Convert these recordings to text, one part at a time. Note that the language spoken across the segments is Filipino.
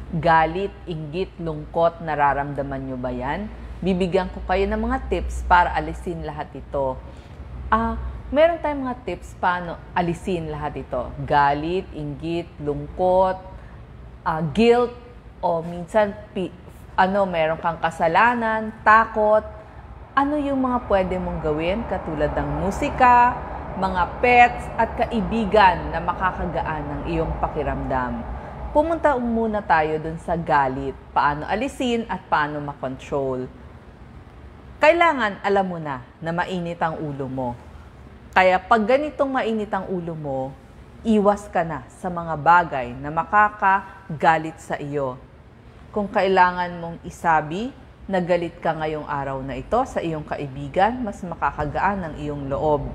Galit, inggit, lungkot, nararamdaman nyo ba yan? Bibigyan ko kayo ng mga tips para alisin lahat ito. Meron tayong mga tips paano alisin lahat ito. Galit, inggit, lungkot, guilt, o minsan meron kang kasalanan, takot. Ano yung mga pwede mong gawin katulad ng musika, mga pets at kaibigan na makakagaan ng iyong pakiramdam. Pumunta muna tayo dun sa galit, paano alisin at paano makontrol. Kailangan alam mo na mainit ang ulo mo. Kaya pag ganitong mainit ang ulo mo, iwas ka na sa mga bagay na makakagalit sa iyo. Kung kailangan mong isabi na galit ka ngayong araw na ito sa iyong kaibigan, mas makakagaan ang iyong loob.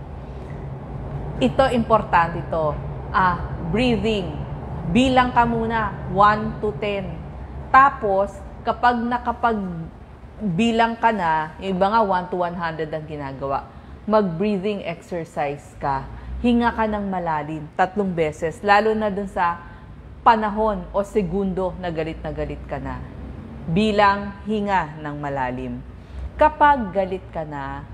Ito, importante ito. Breathing. Bilang ka muna, 1 to 10. Tapos, kapag nakapagbilang ka na, yung iba nga 1 to 100 ang ginagawa, mag-breathing exercise ka. Hinga ka ng malalim, 3 beses, lalo na dun sa panahon o segundo na galit ka na. Bilang hinga ng malalim. Kapag galit ka na,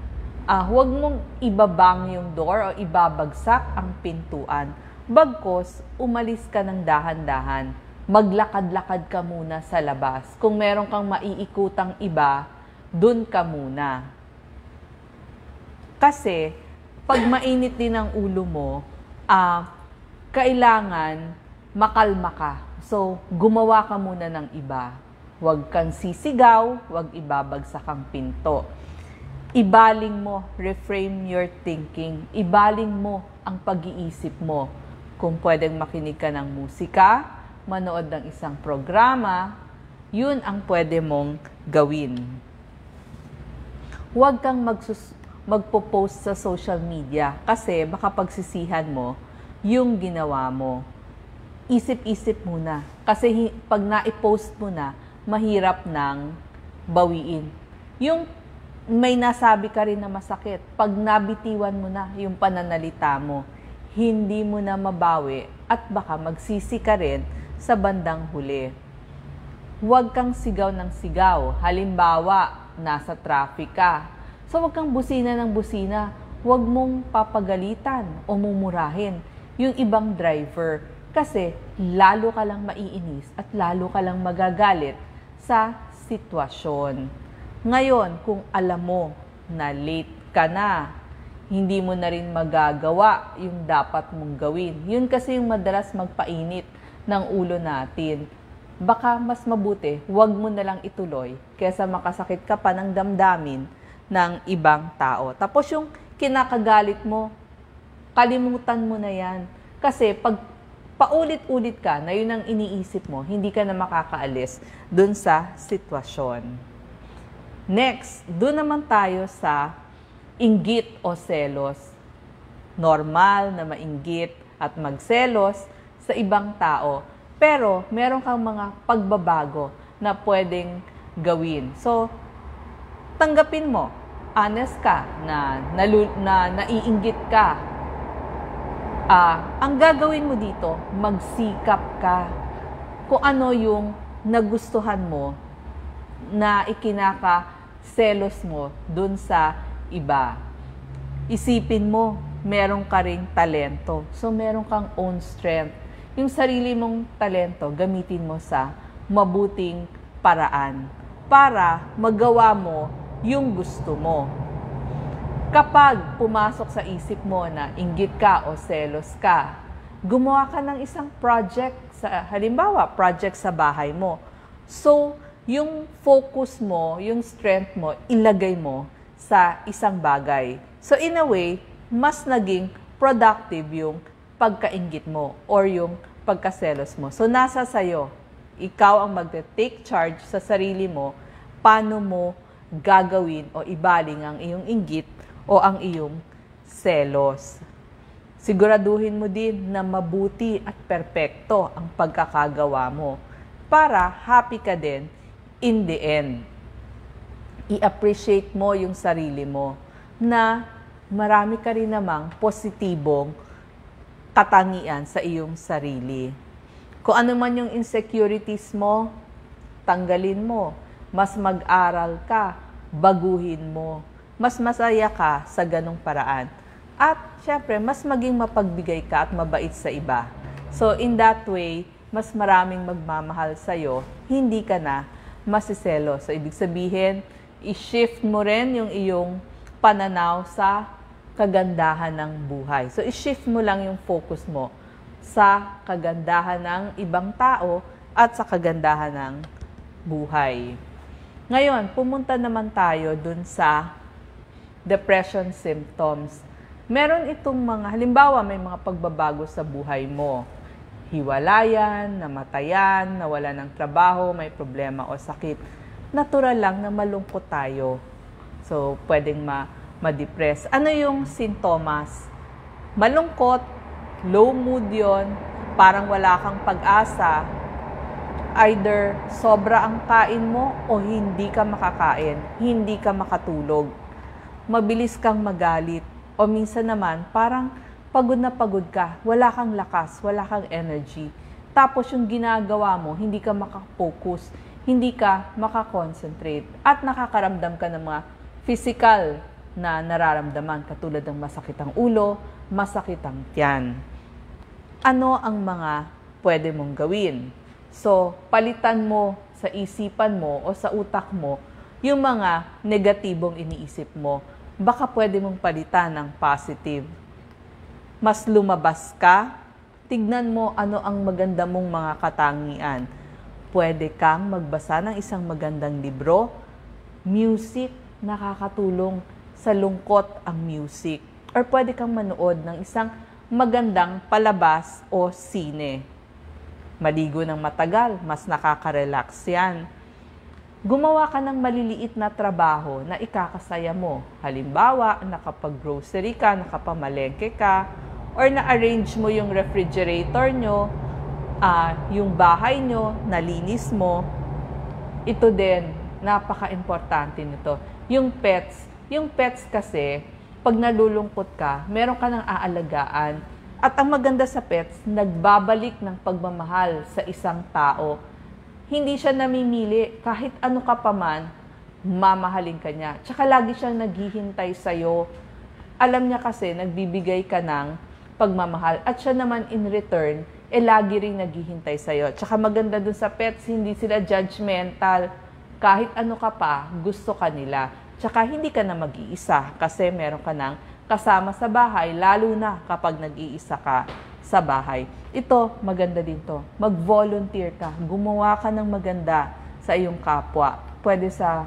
huwag mong ibabang yung door o ibabagsak ang pintuan. Bagkos, umalis ka ng dahan-dahan. Maglakad-lakad ka muna sa labas. Kung meron kang maiikutang iba, dun ka muna. Kasi, pag mainit din ang ulo mo, kailangan makalma ka. So, gumawa ka muna ng iba. Huwag kang sisigaw, huwag ibabagsak ang pinto. Ibaling mo, reframe your thinking. Ibaling mo ang pag-iisip mo. Kung pwedeng makinig ka ng musika, manood ng isang programa, yun ang pwede mong gawin. Huwag kang magpo-post sa social media kasi baka pagsisihan mo yung ginawa mo. Isip-isip muna. Kasi pag na-post mo na, mahirap nang bawiin. Yung may nasabi ka rin na masakit, pag nabitiwan mo na yung pananalita mo, hindi mo na mabawi at baka magsisi ka rin sa bandang huli. Huwag kang sigaw ng sigaw. Halimbawa, nasa traffic ka. So huwag kang busina ng busina. Huwag mong papagalitan o mumurahin yung ibang driver kasi lalo ka lang maiinis at lalo ka lang magagalit sa sitwasyon. Ngayon, kung alam mo na late ka na, hindi mo na rin magagawa yung dapat mong gawin. Yun kasi yung madalas magpainit ng ulo natin. Baka mas mabuti, huwag mo na lang ituloy kaysa makasakit ka pa ng damdamin ng ibang tao. Tapos yung kinakagalit mo, kalimutan mo na yan. Kasi pag paulit-ulit ka na yun ang iniisip mo, hindi ka na makakaalis dun sa sitwasyon. Next, dun naman tayo sa inggit o selos. Normal na mainggit at magselos sa ibang tao. Pero meron kang mga pagbabago na pwedeng gawin. So, tanggapin mo. Honest ka na naiinggit ka. Ang gagawin mo dito, magsikap ka. Kung ano yung nagustuhan mo na ikinaka-selos mo dun sa iba. Isipin mo, meron ka ring talento. So, meron kang own strength. Yung sarili mong talento, gamitin mo sa mabuting paraan para magawa mo yung gusto mo. Kapag pumasok sa isip mo na inggit ka o selos ka, gumawa ka ng isang project, halimbawa, project sa bahay mo. So, yung focus mo, yung strength mo, ilagay mo sa isang bagay. So in a way, mas naging productive yung pagkainggit mo or yung pagkaselos mo. So nasa sayo, ikaw ang mag-take charge sa sarili mo, paano mo gagawin o ibaling ang iyong inggit o ang iyong selos. Siguraduhin mo din na mabuti at perpekto ang pagkakagawa mo para happy ka din in the end. I-appreciate mo yung sarili mo na marami ka rin namang positibong katangian sa iyong sarili. Kung ano man yung insecurities mo, tanggalin mo. Mas mag-aral ka, baguhin mo. Mas masaya ka sa ganong paraan. At syempre, mas maging mapagbigay ka at mabait sa iba. So in that way, mas maraming magmamahal sa'yo, hindi ka na masiselo. So ibig sabihin, i-shift mo rin yung iyong pananaw sa kagandahan ng buhay. So i-shift mo lang yung focus mo sa kagandahan ng ibang tao at sa kagandahan ng buhay. Ngayon, pumunta naman tayo dun sa depression symptoms. Meron itong mga, halimbawa may mga pagbabago sa buhay mo. Hiwalayan, namatayan, nawala ng trabaho, may problema o sakit. Natural lang na malungkot tayo. So, pwedeng ma-depress. Ano yung sintomas? Malungkot, low mood yon, parang wala kang pag-asa, either sobra ang kain mo o hindi ka makakain, hindi ka makatulog. Mabilis kang magalit o minsan naman parang pagod na pagod ka, wala kang lakas, wala kang energy. Tapos yung ginagawa mo, hindi ka makafocus, hindi ka makakonsentrate at nakakaramdam ka ng mga physical na nararamdaman katulad ng masakit ang ulo, masakit ang tiyan. Ano ang mga pwede mong gawin? So, palitan mo sa isipan mo o sa utak mo yung mga negatibong iniisip mo. Baka pwede mong palitan ng positive. Mas lumabas ka, tignan mo ano ang maganda mong mga katangian. Pwede kang magbasa ng isang magandang libro. Music, nakakatulong sa lungkot ang music. Or pwede kang manood ng isang magandang palabas o sine. Maligo ng matagal, mas nakaka-relax yan. Gumawa ka ng maliliit na trabaho na ikakasaya mo. Halimbawa, nakapag-grocery ka, nakapamalengke ka, or na-arrange mo yung refrigerator nyo, yung bahay nyo, nalinis mo. Ito din, napaka-importante nito. Yung pets kasi, pag nalulungkot ka, meron ka ng aalagaan. At ang maganda sa pets, nagbabalik ng pagmamahal sa isang tao. Hindi siya namimili. Kahit ano ka pa man, mamahalin ka niya. Tsaka lagi siyang naghihintay sa'yo. Alam niya kasi, nagbibigay ka ng pagmamahal. At siya naman in return, lagi rin naghihintay sa'yo. Tsaka maganda dun sa pets, hindi sila judgmental. Kahit ano ka pa, gusto ka nila. Tsaka hindi ka na mag-iisa kasi meron ka ng kasama sa bahay, lalo na kapag nag-iisa ka sa bahay. Ito, maganda din to. Mag-volunteer ka. Gumawa ka ng maganda sa iyong kapwa. Pwede sa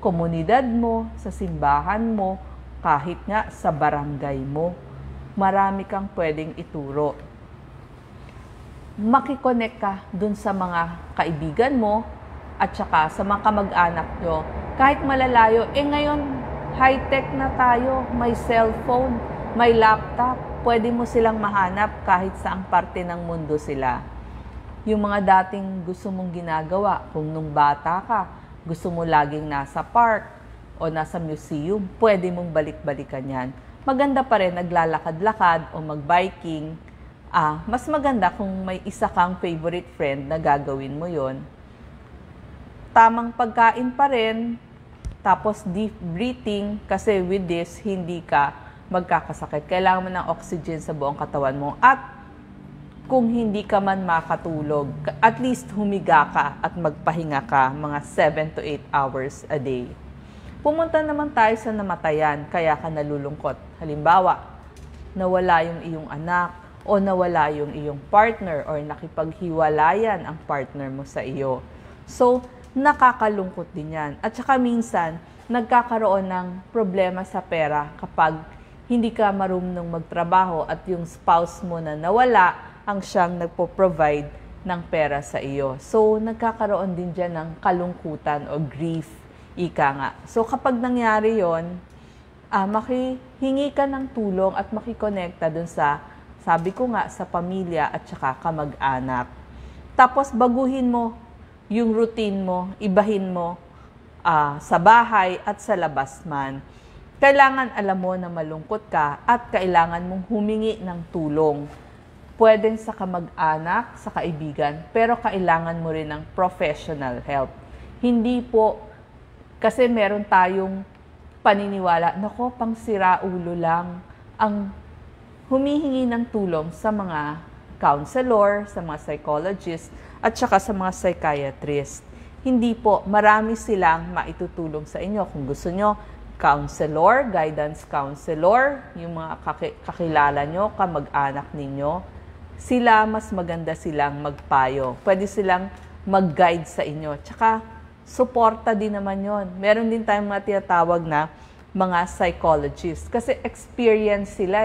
komunidad mo, sa simbahan mo, kahit nga sa barangay mo. Marami kang pwedeng ituro. Makikonnect ka dun sa mga kaibigan mo at saka sa mga kamag-anak nyo. Kahit malalayo, ngayon, high-tech na tayo, may cellphone, may laptop, pwede mo silang mahanap kahit saang parte ng mundo sila. Yung mga dating gusto mong ginagawa, kung nung bata ka, gusto mo laging nasa park o nasa museum, pwede mong balik-balikan yan. Maganda pa rin naglalakad-lakad o mag-biking. Mas maganda kung may isa kang favorite friend na gagawin mo yon. Tamang pagkain pa rin, tapos deep breathing, kasi with this, hindi ka magkakasakit. Kailangan mo ng oxygen sa buong katawan mo. At kung hindi ka man makatulog, at least humiga ka at magpahinga ka mga 7 to 8 hours a day. Pumunta naman tayo sa namatayan, kaya ka nalulungkot. Halimbawa, nawala yung iyong anak o nawala yung iyong partner or nakipaghiwalayan ang partner mo sa iyo. So, nakakalungkot din yan. At saka minsan, nagkakaroon ng problema sa pera kapag hindi ka marunong magtrabaho at yung spouse mo na nawala ang siyang nagpo-provide ng pera sa iyo. So, nagkakaroon din dyan ng kalungkutan o grief, ika nga. So, kapag nangyari yon, makihingi ka ng tulong at makikonekta dun sa, sabi ko nga, sa pamilya at saka kamag-anak. Tapos, baguhin mo yung routine mo, ibahin mo sa bahay at sa labas man. Kailangan alam mo na malungkot ka at kailangan mong humingi ng tulong. pwedeng sa kamag-anak, sa kaibigan, pero kailangan mo rin ng professional help. Hindi po, kasi meron tayong paniniwala, nako, pang siraulo lang ang humihingi ng tulong sa mga counselor, sa mga psychologist, at saka sa mga psychiatrist. Hindi po, marami silang maitutulong sa inyo. Kung gusto nyo, counselor, guidance counselor, yung mga kakilala nyo, kamag-anak ninyo, sila, mas maganda silang magpayo. Pwede silang mag-guide sa inyo. Tsaka, suporta din naman yon. Meron din tayong mga tinatawag na mga psychologist. Kasi experience sila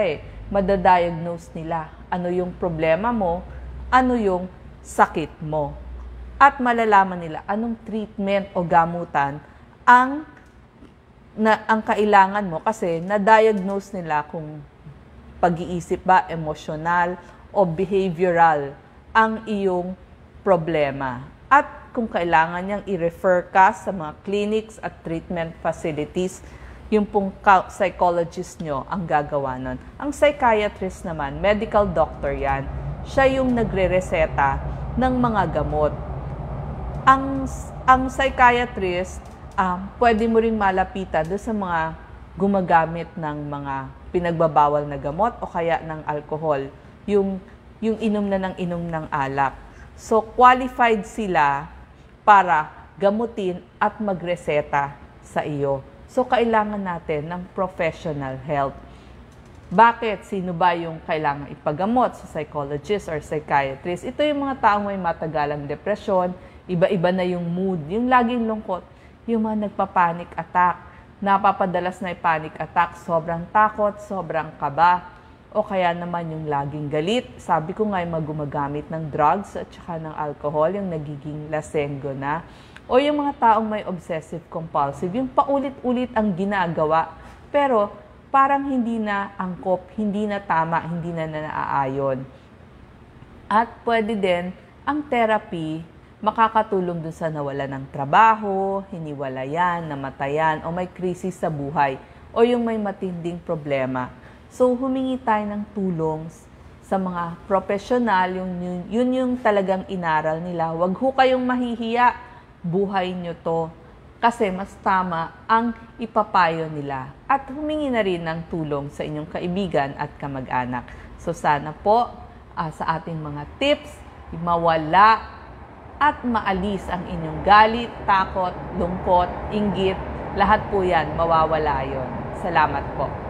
madadiagnose nila ano yung problema mo, ano yung sakit mo. At malalaman nila anong treatment o gamutan ang kailangan mo kasi na-diagnose nila kung pag-iisip ba, emosyonal o behavioral ang iyong problema. At kung kailangan niyang i-refer ka sa mga clinics at treatment facilities, yung pong psychologist nyo ang gagawa nun. Ang psychiatrist naman, medical doctor yan, siya yung nagre-reseta ng mga gamot. Ang psychiatrist, pwede mo ring malapitan doon sa mga gumagamit ng mga pinagbabawal na gamot o kaya ng alcohol, yung inom na ng inom ng alak. So, qualified sila para gamutin at magreseta sa iyo. So, kailangan natin ng professional help. Bakit? Sino ba yung kailangan ipagamot sa psychologist or psychiatrist? Ito yung mga taong may matagalang depresyon, iba-iba na yung mood, yung laging lungkot, yung mga nagpa-panic attack, napapadalas na panic attack, sobrang takot, sobrang kaba, o kaya naman yung laging galit. Sabi ko nga yung gumagamit ng drugs at saka ng alcohol, yung nagiging lasenggo na. O yung mga taong may obsessive-compulsive, yung paulit-ulit ang ginagawa, pero parang hindi na angkop, hindi na tama, hindi na naaayon. At pwede din ang therapy, makakatulong dun sa nawalan ng trabaho, hiniwalayan, namatayan, o may krisis sa buhay, o yung may matinding problema. So, humingi tayo ng tulong sa mga profesional, yun yung talagang inaral nila. Huwag ho kayong mahihiya, buhay nyo to. Kasi mas tama ang ipapayo nila. At humingi na rin ng tulong sa inyong kaibigan at kamag-anak. So, sana po sa ating mga tips, mawala at maalis ang inyong galit, takot, lungkot, inggit. Lahat po yan, mawawala yon. Salamat po.